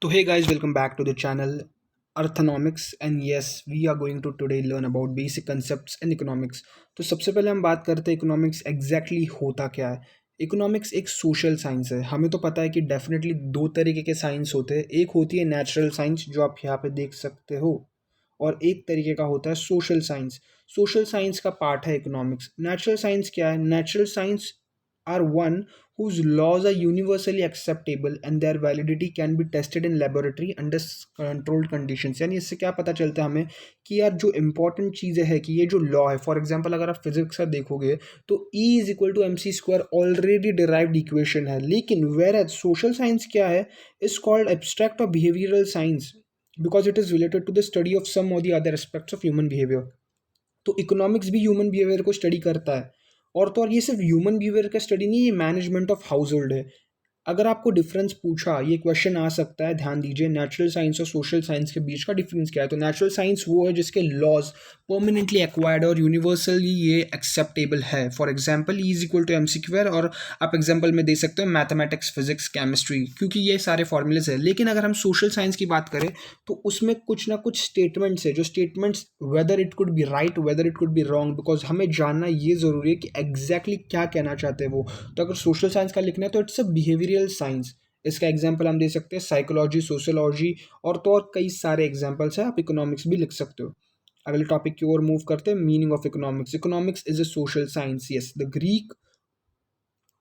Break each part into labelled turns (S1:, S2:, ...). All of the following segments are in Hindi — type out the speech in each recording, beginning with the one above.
S1: So hey guys, welcome back to the channel Arthonomics, and yes, we are going to today learn about basic concepts in economics. तो सबसे पहले हम बात करते हैं इकोनॉमिक्स एग्जैक्टली होता क्या है। इकोनॉमिक्स एक सोशल साइंस है। हमें तो पता है कि डेफिनेटली दो तरीके के साइंस होते हैं। एक होती है नेचुरल साइंस जो आप यहाँ पे देख सकते हो, और एक तरीके का होता है सोशल साइंस। सोशल साइंस का पार्ट है इकोनॉमिक्स। नेचुरल साइंस क्या है? Natural science are one whose laws are universally acceptable and their validity can be tested in laboratory under controlled conditions। यानी इससे क्या पता चलता है हमें कि यार जो इंपॉर्टेंट चीज़ें हैं कि ये जो लॉ है, फॉर एग्जांपल अगर आप फिजिक्स का देखोगे तो E is equal to M C square already derived equation है। लेकिन वेर एज सोशल साइंस क्या है? इज कॉल्ड एब्स्ट्रैक्ट और behavioural science because it is related to the study of some और the other aspects of human behaviour. तो इकोनॉमिक्स भी ह्यूमन बिहेवियर को स्टडी करता है। और तो और ये सिर्फ ह्यूमन बिहेवियर का स्टडी नहीं, ये मैनेजमेंट ऑफ हाउस होल्ड है। अगर आपको डिफरेंस पूछा, ये क्वेश्चन आ सकता है, ध्यान दीजिए, नेचुरल साइंस और सोशल साइंस के बीच का डिफरेंस क्या है। तो नेचुरल साइंस वो है जिसके लॉज परमानेंटली एक्वायर्ड और यूनिवर्सली ये एक्सेप्टेबल है। For example E is equal to M C square, और आप एग्जांपल में दे सकते हो मैथमेटिक्स, फिजिक्स, केमिस्ट्री, क्योंकि ये सारे फॉर्मूलेज है। लेकिन अगर हम सोशल साइंस की बात करें तो उसमें कुछ ना कुछ स्टेटमेंट्स है, जो statements whether it could be right whether it could be wrong, because हमें जानना ये ज़रूरी है कि एग्जैक्टली क्या कहना चाहते हैं वो। तो अगर सोशल साइंस का लिखना है तो इट्स अ बिहेवियरल साइंस। इसका एग्जाम्पल हम दे सकते हैं साइकोलॉजी, सोशियोलॉजी, और तो और कई सारे एग्जाम्पल्स हैं। आप इकोनॉमिक्स भी लिख सकते हो। अगले टॉपिक की ओर मूव करते हैं, meaning of economics. Economics is a social science. Yes, the Greek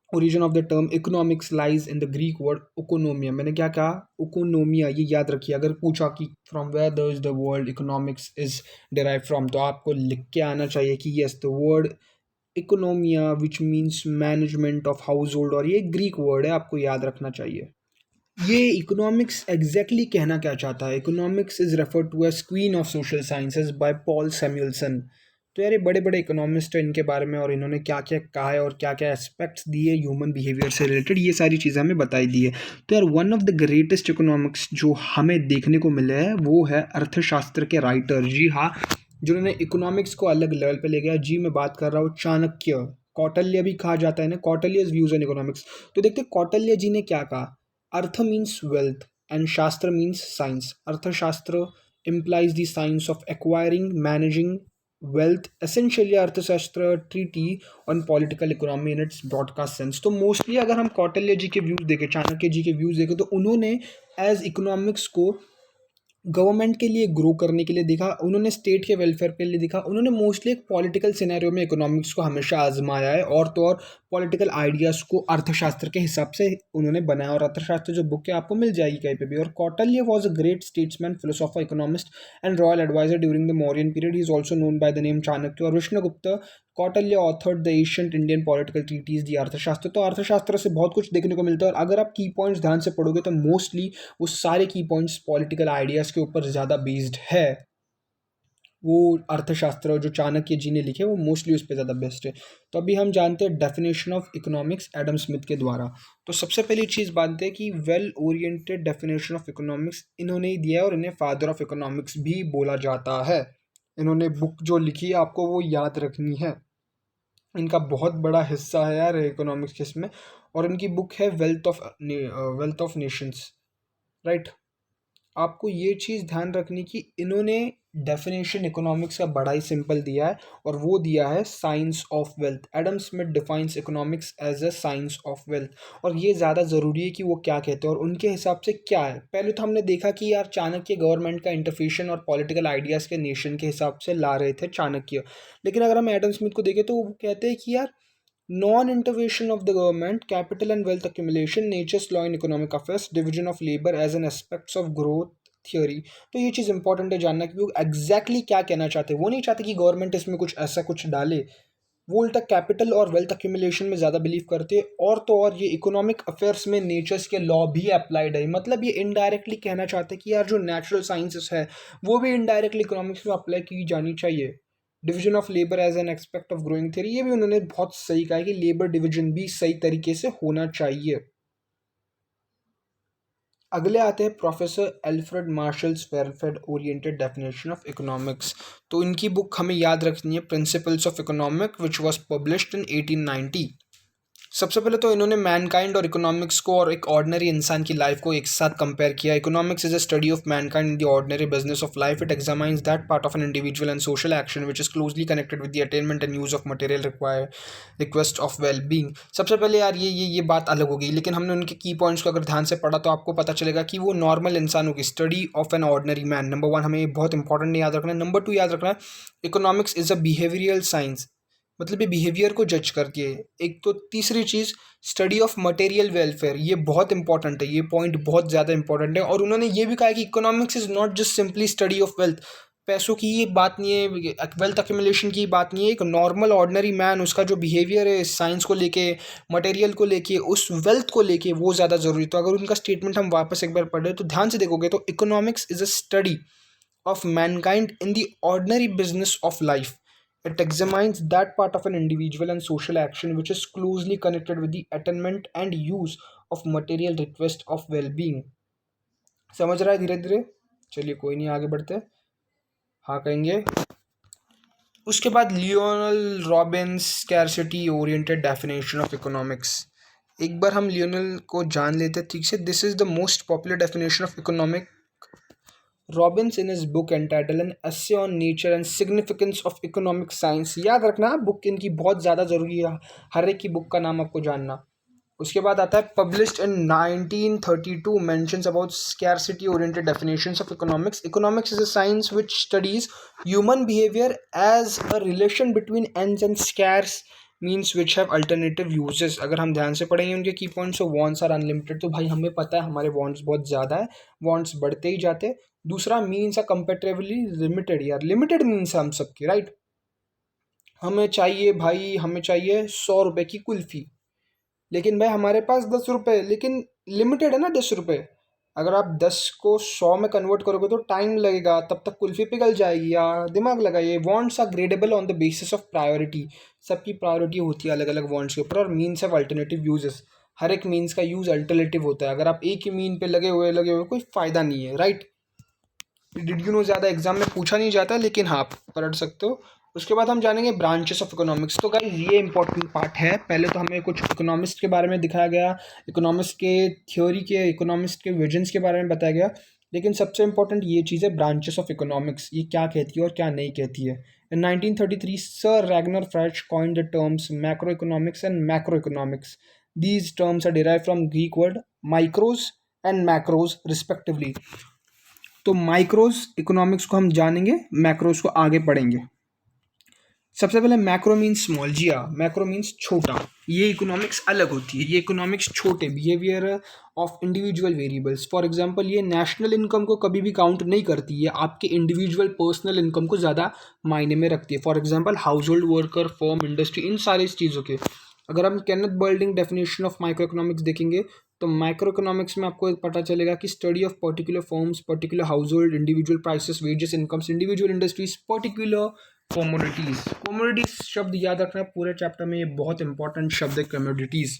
S1: origin of the term economics lies in the Greek word oikonomia। मैंने क्या कहा? oikonomia, ये याद रखिए। अगर पूछा कि from where does the word economics is derived from, तो आपको लिख के आना चाहिए कि yes, the word economia which means management of household, और ये ग्रीक वर्ड है, आपको याद रखना चाहिए। ये इकोनॉमिक्स एग्जैक्टली कहना क्या चाहता है? Economics is refer to as queen of social sciences by Paul Samuelson. तो यार ये बड़े बड़े इकोनॉमिस्ट हैं, इनके बारे में और इन्होंने क्या क्या कहा है और क्या क्या एस्पेक्ट्स दिए ह्यूमन बिहेवियर से रिलेटेड, ये सारी चीज़ें हमें बताई दी है। तो यार one of the greatest economics जो हमें देखने को मिले हैं वो है अर्थशास्त्र के राइटर। जी हाँ, जिन्होंने इकोनॉमिक्स को अलग लेवल पे ले गया। जी मैं बात कर रहा हूँ चाणक्य। कौटिल्य भी कहा जाता है ना, कौटिल्यज व्यूज ऑन इकोनॉमिक्स। तो देखते कौटिल्य जी ने क्या कहा। Artha means wealth and Shastra means science. Arthashastra implies the science of acquiring, managing wealth. Essentially, अर्थशास्त्र treaty on political economy in its broadcast sense। तो मोस्टली अगर हम कौटिल्य जी के व्यूज देखें, चाणक्य जी के व्यूज देखें, तो उन्होंने एज इकोनॉमिक्स को गवर्नमेंट के लिए ग्रो करने के लिए देखा, उन्होंने स्टेट के वेलफेयर के लिए देखा। उन्होंने मोस्टली एक पॉलिटिकल सिनेरियो में इकोनॉमिक्स को हमेशा आजमाया है, और तो और पॉलिटिकल आइडियाज़ को अर्थशास्त्र के हिसाब से उन्होंने बनाया। और अर्थशास्त्र जो बुक है आपको मिल जाएगी कहीं पे भी। और Kautilya was a great statesman, philosopher, economist and royal adviser during the Mauryan period. He is also known by the name Chanakya. और Vishnugupta Kautilya authored the ancient Indian political treatise the Arthashastra. तो अर्थशास्त्र से बहुत कुछ देखने को मिलता है, और अगर आप की पॉइंट्स ध्यान से पढ़ोगे तो मोस्टली वो सारे की पॉइंट्स पॉलिटिकल आइडियाज़ के ऊपर ज़्यादा बेस्ड है। वो अर्थशास्त्र जो चाणक्य जी ने लिखे वो मोस्टली उस पर ज़्यादा बेस्ट है। तो अभी हम जानते हैं definition of economics Adam Smith के द्वारा। तो सबसे पहली चीज़ बात है कि well oriented definition of economics इन्होंने ही दिया है, और इन्हें फादर ऑफ इकोनॉमिक्स भी बोला जाता है। इन्होंने बुक जो लिखी है आपको वो याद रखनी है। इनका बहुत बड़ा हिस्सा है यार इकोनॉमिक्स के इसमें। और इनकी बुक है वेल्थ ऑफ नेशंस, राइट। आपको ये चीज़ ध्यान रखनी कि इन्होंने डेफिनेशन इकोनॉमिक्स का बड़ा ही सिंपल दिया है, और वो दिया है science of wealth. Adam Smith defines economics as a science of wealth. और ये ज़्यादा ज़रूरी है कि वो क्या कहते हैं और उनके हिसाब से क्या है। पहले तो हमने देखा कि यार चाणक्य गवर्नमेंट का इंटरफेशन और पॉलिटिकल आइडियाज़ के नेशन के हिसाब से ला रहे थे चाणक्य। लेकिन अगर हम एडम स्मिथ को देखें तो वो कहते हैं कि यार non-intervention of the government, capital and wealth accumulation, nature's law in economic affairs, division of labor as an aspects of growth theory. तो ये चीज़ इंपॉर्टेंट है जानना कि वो एग्जैक्टली क्या कहना चाहते हैं। वो नहीं चाहते कि गवर्नमेंट इसमें कुछ ऐसा कुछ डाले। वो उल्टा कैपिटल और वेल्थ अक्यूमुलेशन में ज़्यादा बिलीव करते हैं, और तो और ये इकोनॉमिक अफेयर्स में नेचर्स के लॉ भी अप्लाइड है। मतलब ये इनडायरेक्टली कहना चाहते हैं कि यार जो नेचुरल साइंसेस है वो भी इनडायरेक्टली इकोनॉमिक्स में अप्लाई की जानी चाहिए। Division of labour as an expect of growing theory, ये भी उन्होंने बहुत सही कहा है कि लेबर डिवीजन भी सही तरीके से होना चाहिए। अगले आते हैं professor Alfred marshals welfare oriented definition of economics. तो इनकी बुक हमें याद रखनी है, principles of economic, which was published in 1890। सबसे पहले तो इन्होंने मैनकाइंड और इकोनॉमिक्स को और एक ऑर्डिनरी इंसान की लाइफ को एक साथ कंपेयर किया. Economics is a study of mankind in the ordinary business of life. It examines that part of an individual and social action which is closely connected with the attainment and use of material require request of well being. सबसे पहले यार ये बात अलग हो गई, लेकिन हमने उनके की पॉइंट्स को अगर ध्यान से पढ़ा तो आपको पता चलेगा कि वो नॉर्मल इंसानों की study of an ordinary man. Number one हमें बहुत इंपॉर्टेंट याद रखना है. नंबर टू याद रखना है, economics is a behavioural science, मतलब ये बिहेवियर को जज करती है. एक तो तीसरी चीज़, स्टडी ऑफ मटेरियल वेलफेयर, ये बहुत इंपॉर्टेंट है, ये पॉइंट बहुत ज़्यादा इंपॉर्टेंट है. और उन्होंने ये भी कहा है कि economics is not just simply study of wealth. पैसों की ये बात नहीं है, वेल्थ अक्यूमुलेशन की बात नहीं है. एक नॉर्मल ऑर्डिनरी मैन, उसका जो बिहेवियर है साइंस को लेके, मटेरियल को लेके, उस वेल्थ को लेके, वो ज़्यादा ज़रूरी. तो अगर उनका स्टेटमेंट हम वापस एक बार पढ़े तो ध्यान से देखोगे तो economics is a study of mankind in the ordinary business of life. It examines that part of an individual and social action which is closely connected with the attainment and use of material request of well-being. समझ रहा है धीरे धीरे? चलिए कोई नहीं, आगे बढ़ते. हाँ कहेंगे. उसके बाद Lionel Robins scarcity oriented definition of economics. एक बार हम लियोनल को जान लेते हैं ठीक से. This is the most popular definition of economic. Robins in his book entitled An Essay on Nature and Significance of Economic Science. याद रखना बुक इनकी बहुत ज़्यादा ज़रूरी है, हर एक की बुक का नाम आपको जानना. उसके बाद आता है published in 1932 mentions about scarcity oriented definitions of economics. Economics is a science which studies human behavior as a relation between ends and scarce means which have alternative uses. अगर हम ध्यान से पढ़ेंगे उनके की पॉइंट्स, तो वॉन्ट्स आर अनलिमिटेड. तो भाई हमें पता है हमारे वॉन्ट्स बहुत ज़्यादा है, वॉन्ट्स बढ़ते ही जाते हैं. दूसरा मीन्स आर कंपेरेटिवली लिमिटेड. यार लिमिटेड मीन्स है हम सबके, राइट. हमें चाहिए भाई, हमें चाहिए 100 रुपये की कुल्फ़ी, लेकिन भाई हमारे पास 10 रुपये, लेकिन लिमिटेड है ना 10 रुपये. अगर आप 10 को 100 में कन्वर्ट करोगे तो टाइम लगेगा, तब तक कुल्फ़ी पिघल जाएगी. या दिमाग लगाइए. Wants are gradable on the basis of priority. सबकी प्रायोरिटी होती है अलग अलग वॉन्ट्स के ऊपर. और मीन्स ऑफ अल्टरनेटिव यूजेस, हर एक मीन्स का यूज़ अल्टरनेटिव होता है. अगर आप एक ही मीन पे लगे हुए कोई फ़ायदा नहीं है, राइट. डिड यू नो ज़्यादा एग्जाम में पूछा नहीं जाता, लेकिन हाँ आप पढ़ सकते हो. उसके बाद हम जानेंगे ब्रांचेस ऑफ इकोनॉमिक्स. तो गाइस ये इंपॉर्टेंट पार्ट है. पहले तो हमें कुछ इकोनॉमिस्ट के बारे में दिखाया गया, इकोनॉमिस्ट के थ्योरी के, इकोनॉमिस्ट के विजन्स के बारे में बताया गया. लेकिन सबसे इंपॉर्टेंट ये चीज़ है ब्रांचेस ऑफ इकोनॉमिक्स, ये क्या कहती है और क्या नहीं कहती है. In 1933, Sir Ragnar French coined the terms macroeconomics and macroeconomics. These terms are derived from Greek word micros and macros respectively. तो माइक्रोज इकोनॉमिक्स को हम जानेंगे, मैक्रोज को आगे पढ़ेंगे. सबसे पहले मैक्रो मीन्स स्मॉल. जी हाँ, मैक्रो मीन्स छोटा. ये इकोनॉमिक्स अलग होती है. ये इकोनॉमिक्स छोटे behaviour of individual variables. For example ये नेशनल इनकम को कभी भी काउंट नहीं करती. ये आपके इंडिविजुअल पर्सनल इनकम को ज़्यादा मायने में रखती है. For example household worker, firm, industry, इन सारी चीज़ों के. अगर हम Kenneth Boulding definition of micro economics देखेंगे तो माइक्रो इकोनॉमिक्स में आपको पता चलेगा कि study of particular firms, particular household, individual prices, wages, incomes, individual industries, particular commodities. Commodities शब्द याद रखना है पूरे चैप्टर में, ये बहुत इंपॉर्टेंट शब्द है commodities.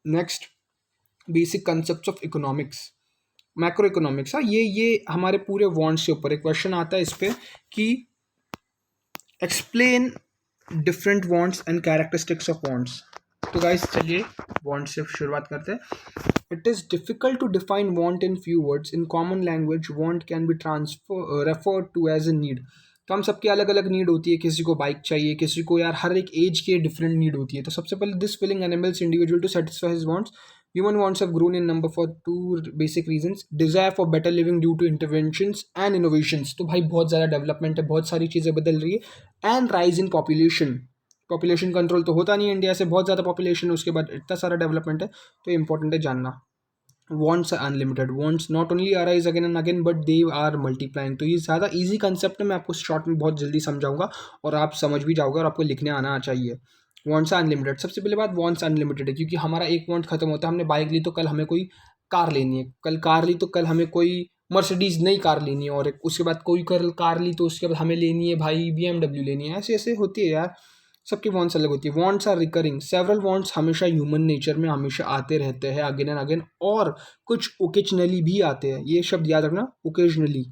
S1: Next, basic concept of economics. Macro economics, हाँ ये हमारे पूरे वॉन्ट्स के ऊपर एक क्वेश्चन आता है इस पे कि explain different wants and characteristics of wants. तो गाइस चलिए वॉन्ट से शुरुआत करते हैं. It is difficult to define want in few words. In common language want can be referred to as a need. तो हम सबकी अलग अलग नीड होती है. किसी को बाइक चाहिए, किसी को यार हर एक एज के डिफरेंट नीड होती है. तो सबसे पहले this feeling animals individual to satisfy his wants. Human wants have grown in number for two basic reasons. Desire for better living due to interventions and innovations. तो भाई बहुत ज़्यादा डेवलपमेंट है, बहुत सारी चीज़ें बदल रही है. And rise in population. Population control तो होता नहीं है इंडिया से, बहुत ज़्यादा पॉपुलेशन है, उसके बाद इतना सारा डेवलपमेंट है. तो इंपॉर्टेंट है जानना. Wants are unlimited. Wants not only arise again and again but they are multiplying. तो ये ज़्यादा ईजी कंसेप्ट है, मैं आपको शॉर्ट में बहुत जल्दी समझाऊंगा और आप समझ भी जाओगे और आपको लिखने आना चाहिए. Wants unlimited. सबसे पहले बात, वॉन्ट्स अनलिमिटेड है क्योंकि हमारा एक वॉन्ट खत्म होता है. हमने बाइक ली तो कल हमें कोई कार लेनी है, कल कार ली तो कल हमें कोई मर्सिडीज़ नई कार लेनी है, और उसके बाद कोई कल कार ली तो उसके बाद हमें लेनी है भाई BMW लेनी है. ऐसे ऐसे होती है यार, सबकी वॉन्ट्स अलग होती है. Wants are recurring. Several wants हमेशा ह्यूमन नेचर में हमेशा आते रहते हैं अगेन एंड अगेन, और कुछ ओकेजनली भी आते हैं. ये शब्द याद रखना, occasionally.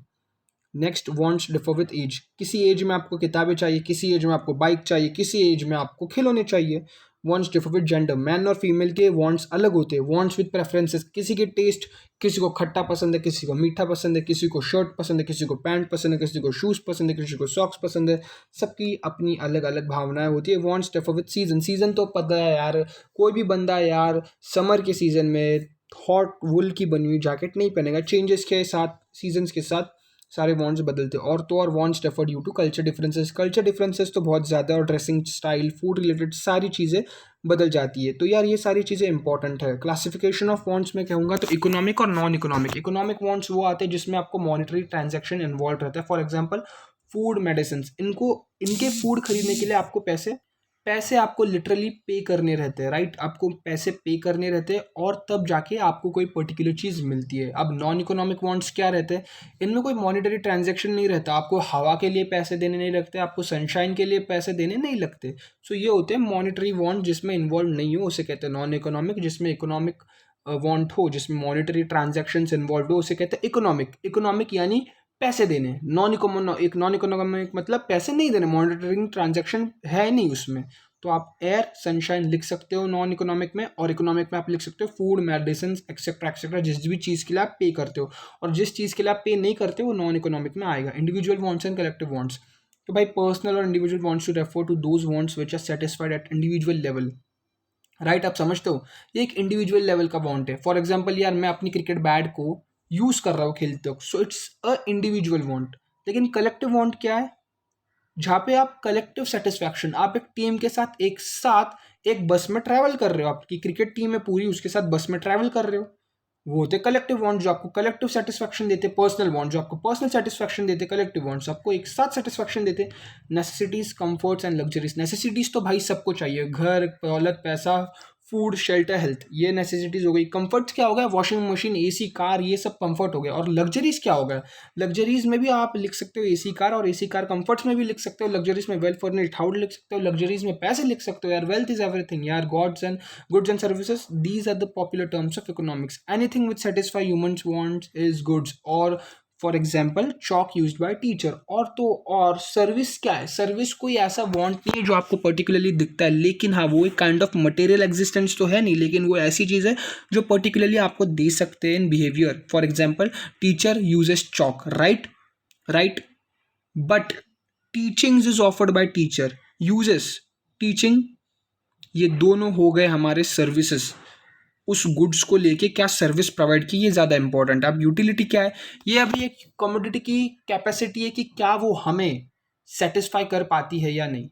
S1: Next, wants differ with age. किसी एज में आपको किताबें चाहिए, किसी एज में आपको बाइक चाहिए, किसी एज में आपको खिलौने चाहिए. Wants differ with gender, man और फीमेल के वांट्स अलग होते हैं, वांट्स विद प्रेफरेंसेस, किसी के टेस्ट, किसी को खट्टा पसंद है, किसी को मीठा पसंद है, किसी को शर्ट पसंद है, किसी को पैंट पसंद है, किसी को शूज़ पसंद है, किसी को सॉक्स पसंद है, सबकी अपनी अलग अलग भावनाएं होती है। Wants differ with season, season तो पता है यार, कोई भी बंदा यार समर के सीजन में हॉट वुल की बनी हुई जैकेट नहीं पहनेगा, चेंजेस के साथ सीजन्स के साथ सारे वांट्स बदलते हैं। और तो और wants differ due to culture differences, culture differences तो बहुत ज़्यादा है, और ड्रेसिंग स्टाइल, फूड रिलेटेड सारी चीज़ें बदल जाती है। तो यार ये सारी चीज़ें इंपॉर्टेंट है। क्लासिफिकेशन ऑफ वांट्स में कहूँगा तो इकोनॉमिक और नॉन इकोनॉमिक। इकोनॉमिक वांट्स वो आते हैं जिसमें आपको मॉनिटरी ट्रांजेक्शन इन्वॉल्व रहता है। फॉर एग्जाम्पल फूड, मेडिसिन, इनको इनके फूड खरीदने के लिए आपको पैसे पैसे आपको लिटरली पे करने रहते हैं, राइट। आपको पैसे पे करने रहते हैं और तब जाके आपको कोई पर्टिकुलर चीज़ मिलती है। अब नॉन इकोनॉमिक वांट्स क्या रहते हैं, इनमें कोई मॉनिटरी ट्रांजैक्शन नहीं रहता, आपको हवा के लिए पैसे देने नहीं लगते, आपको सनशाइन के लिए पैसे देने नहीं लगते। सो ये होते हैं मॉनिटरी वांट जिसमें इन्वॉल्व नहीं हो, उसे कहते हैं नॉन इकोनॉमिक। जिसमें इकोनॉमिक वांट हो, जिसमें मॉनिटरी ट्रांजैक्शंस इन्वॉल्व हो, उसे कहते हैं इकोनॉमिक। इकोनॉमिक यानी पैसे देने, नॉन इकोनॉमिक मतलब पैसे नहीं देने, मॉनिटरिंग ट्रांजैक्शन है नहीं उसमें। तो आप एयर, सनशाइन लिख सकते हो नॉन इकोनॉमिक में, और इकोनॉमिक में आप लिख सकते हो फूड, मेडिसिन एक्सेट्रा एक्सेट्रा, जिस भी चीज़ के लिए आप पे करते हो। और जिस चीज़ के लिए आप पे नहीं करते हो वो नॉन इकोनॉमिक में आएगा। Individual wants and collective wants, तो भाई पर्सनल और individual wants to refer to those wants which are satisfied at individual level, right. आप समझते हो, ये एक इंडिविजुअल लेवल का वांट है। फॉर एग्जाम्पल यार मैं अपनी क्रिकेट बैट को यूज कर रहा हूँ खेलते वक्त, so it's a individual want. लेकिन कलेक्टिव वांट क्या है, जहाँ पे आप कलेक्टिव सेटिस्फैक्शन, आप एक टीम के साथ एक साथ एक बस में ट्रैवल कर रहे हो, आपकी क्रिकेट टीम है पूरी, उसके साथ बस में ट्रैवल कर रहे हो, वो होते कलेक्टिव वांट जो आपको कलेक्टिव सेटिस्फैक्शन देते। पर्सनल वांट जो आपको पर्सनल सेटिस्फैक्शन देते, कलेक्टिव वांट्स आपको एक साथ सेटिस्फैक्शन देते। Necessities, comforts and luxuries, necessities तो भाई सबको चाहिए, घर, दौलत, पैसा, फूड, शेल्टर, हेल्थ, ये नेसेसिटीज हो गई। कंफर्ट्स क्या हो गया, वॉशिंग मशीन, एसी, कार, ये सब कंफर्ट हो गया। और लग्जरीज क्या हो गया, लग्जरीज में भी आप लिख सकते हो एसी कार, और एसी कार कंफर्ट्स में भी लिख सकते हो, लग्जरीज में वेल फर्निश्ड हाउस लिख सकते हो, लग्जरीज में पैसे लिख सकते हो यार, वेल्थ इज एवरीथिंग यार, gods and goods and services, these are the popular terms of economics. Anything which satisfy humans wants is goods, or for example chalk use by teacher. और तो और सर्विस क्या है, सर्विस कोई ऐसा वांट नहीं है जो आपको पर्टिकुलरली दिखता है, लेकिन हाँ वो एक काइंड ऑफ मटेरियल एग्जिस्टेंस तो है नहीं, लेकिन वो ऐसी चीज़ है जो पर्टिकुलरली आपको दे सकते हैं in behaviour. For example teacher uses chalk, right right, but teachings is offered by teacher, uses, teaching, ये दोनों हो गए हमारे सर्विसेज। उस गुड्स को लेके क्या सर्विस प्रोवाइड की, ये ज़्यादा इंपॉर्टेंट है। अब यूटिलिटी क्या है, ये अभी एक कमोडिटी की कैपेसिटी है कि क्या वो हमें सेटिस्फाई कर पाती है या नहीं,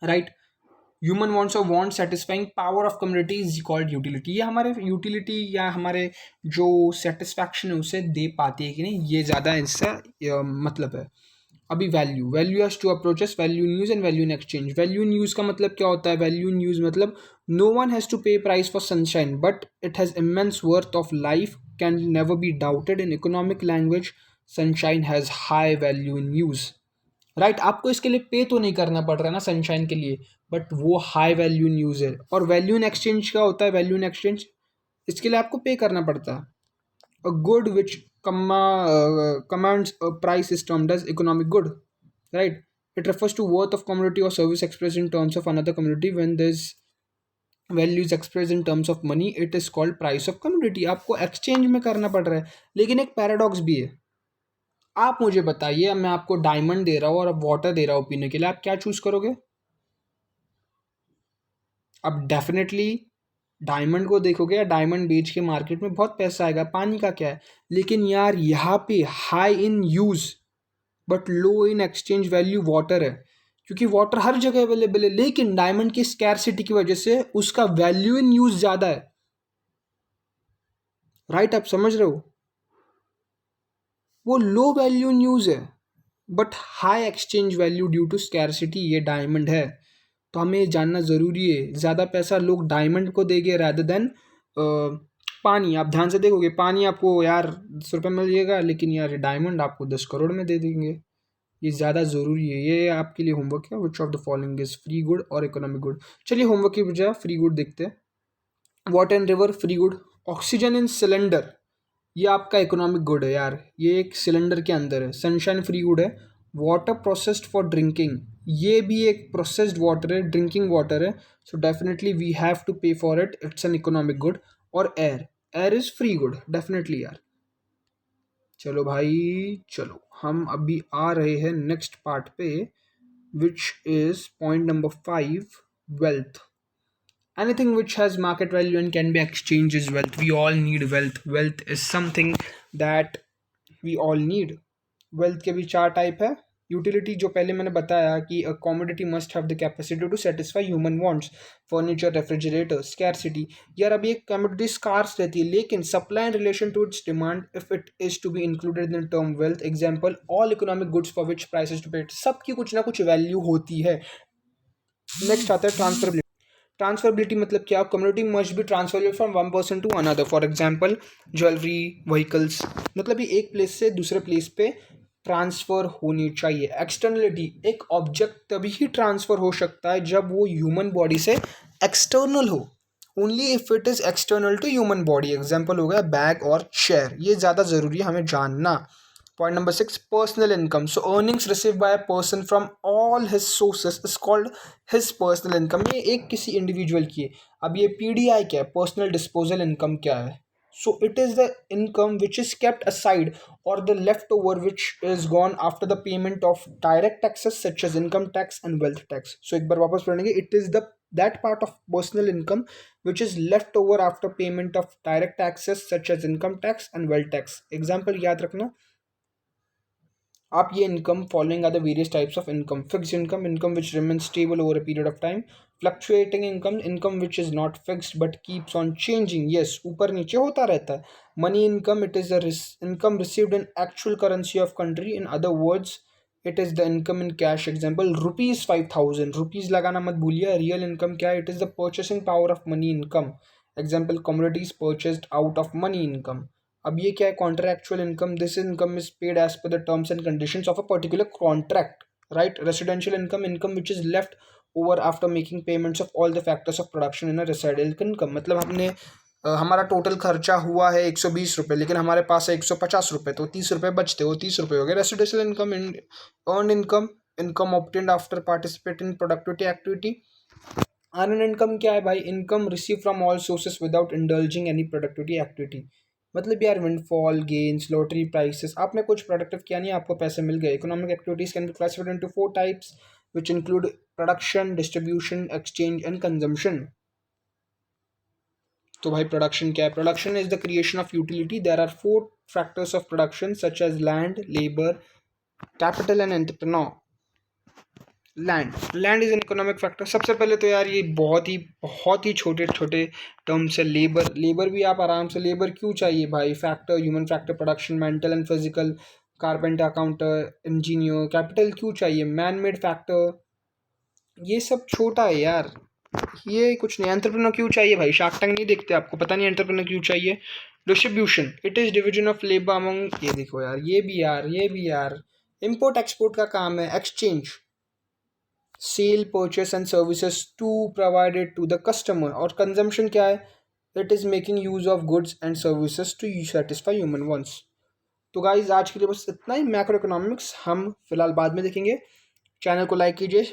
S1: राइट। ह्यूमन वांट्स और want satisfying power of community is called utility. ये हमारे यूटिलिटी या हमारे जो सेटिस्फैक्शन है उसे दे पाती है कि नहीं, ये ज़्यादा इसका मतलब है। अभी value, value has two approaches, value news and value in exchange. Value news का मतलब क्या होता है, वैल्यू न्यूज मतलब नो वन हैज टू पे price for sunshine but it has immense worth of life, can never be doubted. In economic language sunshine has high value in news, right. आपको इसके लिए पे तो नहीं करना पड़ रहा है ना सनशाइन के लिए, बट वो हाई वैल्यू न्यूज है। और वैल्यू इन एक्सचेंज क्या होता है, वैल्यू इन एक्सचेंज इसके लिए आपको पे करना पड़ता है। A good which commands a price is termed as economic good, right? It refers to worth of commodity or service expressed in terms of another commodity. When this value is expressed in terms of money, it is called price of commodity. आपको exchange में करना पड़ रहा है, लेकिन एक पैराडॉक्स भी है। आप मुझे बताइए, मैं आपको डायमंड दे रहा हूँ और अब वाटर दे रहा हूँ पीने के लिए, आप क्या चूज करोगे। अब डेफिनेटली डायमंड को देखोगे, या डायमंड बेच के मार्केट में बहुत पैसा आएगा, पानी का क्या है। लेकिन यार यहाँ पे high in use but low in exchange value water है, क्योंकि वाटर हर जगह अवेलेबल है, लेकिन डायमंड की स्कैरसिटी की वजह से उसका वैल्यू इन यूज ज्यादा है, राइट। आप समझ रहे हो, वो लो वैल्यू इन यूज है but high exchange value due to scarcity, ये डायमंड है। तो हमें ये जानना ज़रूरी है, ज़्यादा पैसा लोग डायमंड को देंगे रादर देन पानी। आप ध्यान से देखोगे, पानी आपको यार 10 रुपये मिलिएगा, लेकिन यार डायमंड आपको 10 करोड़ में दे देंगे। ये ज़्यादा ज़रूरी है, ये आपके लिए होमवर्क है। Which of the following is free good और इकोनॉमिक गुड। चलिए होमवर्क की बजाय फ्री गुड देखते हैं। Water and river free good, oxygen in cylinder ये आपका इकोनॉमिक गुड है यार, ये एक सिलेंडर के अंदर है। सनशाइन फ्री गुड है। वाटर प्रोसेस्ड फॉर ड्रिंकिंग, ये भी एक प्रोसेस्ड वाटर है, ड्रिंकिंग वाटर है, So definitely we have to pay for it. It's an economic good. और air is free good, definitely यार। चलो भाई, चलो हम अभी आ रहे हैं नेक्स्ट पार्ट पे, which is point number 5, wealth. Anything which has market value and can be exchanged is wealth. We all need wealth. Wealth is something that we all need. Wealth के भी चार टाइप है। यूटिलिटी, जो पहले मैंने बताया कि a commodity must have the capacity to satisfy human wants, furniture, refrigerator. Scarcity, यार अभी एक कमोडिटी स्कार्स रहती है लेकिन supply in relation to its demand if it is to be included in term wealth. Example, all economic goods for which prices to pay, सबकी कुछ ना कुछ वैल्यू होती है। नेक्स्ट आता है ट्रांसफरेबिलिटी। ट्रांसफरेबिलिटी मतलब क्या? Community must be transferable from one person to another. For example, jewellery, vehicles, मतलब ये एक प्लेस से दूसरे प्लेस पे ट्रांसफर होनी चाहिए। एक्सटर्नलिटी, एक ऑब्जेक्ट तभी ही ट्रांसफर हो सकता है जब वो ह्यूमन बॉडी से एक्सटर्नल हो। Only if it is external to human body. Example हो गया बैग और चेयर। ये ज़्यादा ज़रूरी है हमें जानना। Point number 6, personal income. So earnings received by a person from all his sources is called his personal income. ये एक किसी इंडिविजुअल की है। अब ये पीडीआई क्या है, पर्सनल डिस्पोजल इनकम क्या है? So it is the income which is kept aside or the leftover which is gone after the payment of direct taxes such as income tax and wealth tax. So एक बार वापस पढ़ेंगे, it is the that part of personal income which is left over after payment of direct taxes such as income tax and wealth tax. Example याद रखना आप ये income following are the various types of income. Fix income, income which remain stable over a period of time. Fluctuating income, income which is not fixed but keeps on changing, yes ऊपर नीचे होता रहता है। Money income, it is the income received in actual currency of country. In other words it is the income in cash. Example, ₹5,000, rupees लगाना मत भूलिए। रियल इनकम क्या है? It is the purchasing power of money income. Example, commodities purchased out of money income. अब ये क्या है? Contractual income, this income is paid as per the terms and conditions of a particular contract, right. Residential income, income which is left over after making payments of all the factors of production in a residential income. मतलब हमने हमारा टोटल खर्चा हुआ है 120 रुपये, लेकिन हमारे पास है 150 रुपये, तो 30 रुपये बचते, वो 30 रुपये हो गए। Residential income, earn income, income obtained after participate in productivity activity. Earn income क्या है भाई? Income receive from all sources without indulging any productivity activity. मतलब यार विंडफॉल गेन्स, लॉटरी प्राइसेस, आपने कुछ प्रोडक्टिव किया नहीं, आपको पैसे मिल गए। Economic activities can be classified into 4 types which include production, distribution, exchange and consumption. तो भाई प्रोडक्शन क्या है? Production is the creation of utility. There are 4 factors of production such as land, labour, capital and entrepreneur. Land is an economic factor. सबसे पहले तो यार ये बहुत ही छोटे छोटे टर्म्स है। लेबर भी आप आराम से, लेबर क्यों चाहिए भाई? Factor, human factor, production, mental and physical, carpenter, accounter, engineer. Capital क्यों चाहिए? मैन मेड फैक्टर, ये सब छोटा है यार, ये कुछ नहीं। एंटरप्रेन्योर क्यों चाहिए भाई? शार्क टैंक नहीं देखते? आपको पता नहीं एंटरप्रेन्योर क्यों चाहिए? Distribution, it is division of labour among, ये देखो यार, ये भी यार इम्पोर्ट एक्सपोर्ट का काम है। Exchange, sale, purchase and services to provided to the customer. और कंजम्पशन क्या है? It is making use of goods and services to satisfy human wants. तो गाइज आज के लिए बस इतना ही। मैक्रो इकोनॉमिक्स हम फिलहाल बाद में देखेंगे। चैनल को लाइक कीजिए।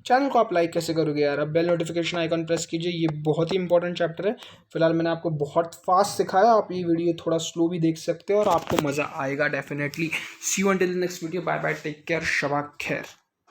S1: चैनल को आप लाइक कैसे करोगे यार? अब बेल नोटिफिकेशन आइकॉन प्रेस कीजिए, ये बहुत ही इंपॉर्टेंट चैप्टर है। फिलहाल मैंने आपको बहुत फास्ट सिखाया, आप ये वीडियो थोड़ा स्लो भी देख सकते हो और आपको मज़ा आएगा definitely. See you until next video, bye bye, take care, शबा खैर।